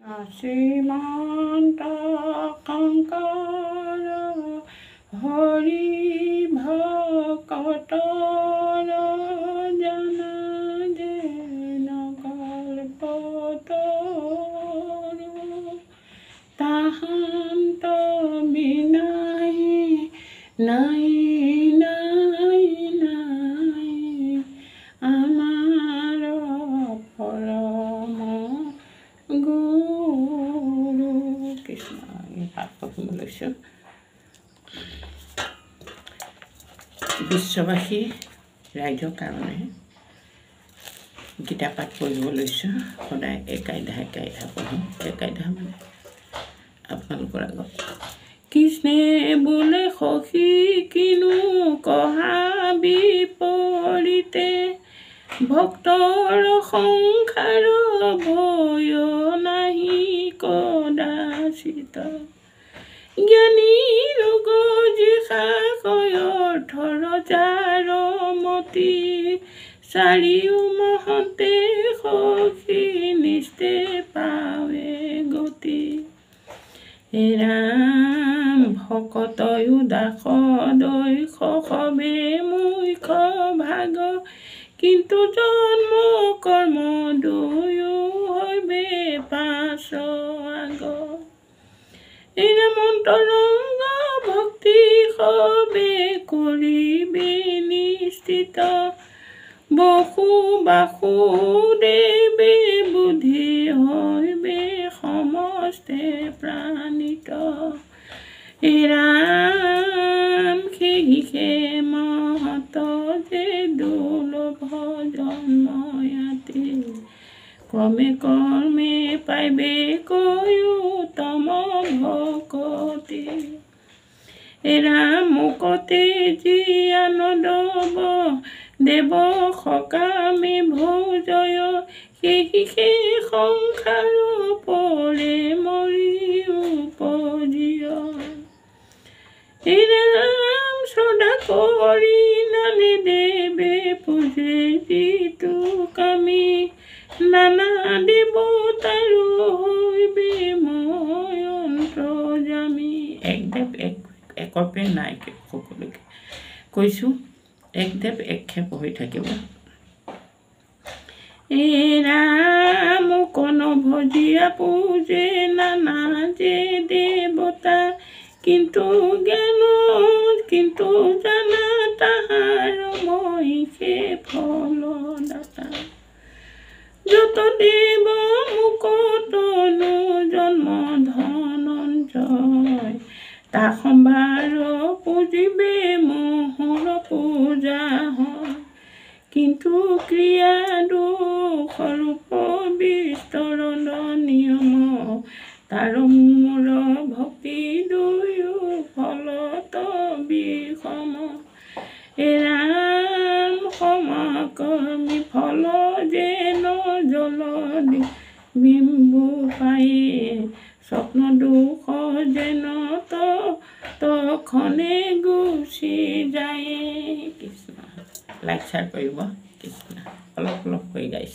শ্ৰীমন্ত শংকৰ হৰি ভকতৰ জানা যে নকল্পতৰু তাহান্ত বিনাই নাই নাই নাই আমাৰ পৰম গুৰু কৃষ্ণ। পাঠ পঢ়িব লৈছোঁ। বিশ্ববাসী ৰাইজৰ কাৰণে গীতা পাঠ পঢ়িব লৈছোঁ। সদায় একাইধা পঢ়োঁ। একাইধা মানে আপোনালোকৰ আগত। কৃষ্ণে বোলে সখী কিনো কহা বিপৰীতে ভক্তৰ সংসাৰ ভয় নাহি কদাচিত জ্ঞানী ৰোগ জিষাশয়ৰ্থৰ যাৰ মতি চাৰিও মহতে সখী নিস্তে পাৱে গতি ৰাম ভকতয়ো দাসদয় সবে মুখ্য ভাগ কিন্তু জন্ম কৰ্ম দুয়ো হবে পাছ আগ মন্তৰংগ ভক্তি সবে কৰিবি নিশ্চিত বসু বাসুদেৱে বুদ্ধি হৈবে সমস্তে প্ৰাণিত ৰাম সেহিষে মহত যে দুৰ্লভ জন্ময়াতি ক্ৰমে কৰ্মে পাইবে কৈও তম ভকতি ৰাম মুকতে যি আনন্দব দেৱ সকামে ভোজয় সেহিষে সংসাৰ পৰে মৰি উপজীয় ৰাম শ্ৰদ্ধা কৰি নানে দেৱে পূজে যিটো কামি নানা দেৱতাৰো হৈবে মই অন্তৰ্যামী। একদেৱ একৰ পে নাই সকলোকে কৈছোঁ। একদেৱ একক্ষেপ হৈ থাকিব। ৰাম কণ ভজিয়া পূজে নানা যে দেৱতা কিন্তু জ্ঞান কিন্তু জানা তাহাৰ মহিষে ফলদাতা যত দেৱ মুকতনো জন্ম ধনঞ্জয় তা সম্ভাৰ পুজিবে মোহৰ পূজা হয় কিন্তু ক্ৰিয়া দোষৰূপ বিস্তৰণ নিয়ম তাৰ মূৰ ভক্তি দুয়ো ফলত বিষম ৰাম সমাকৰ্মী ফল যেন জলদি বিম্বু পায়ে স্বপ্ন দুখ যেন তখনে গুচি যায়। কৃষ্ণ লাইক শ্বেয়াৰ কৰিব। কৃষ্ণ অলপ অলপ হৈ গাইছে।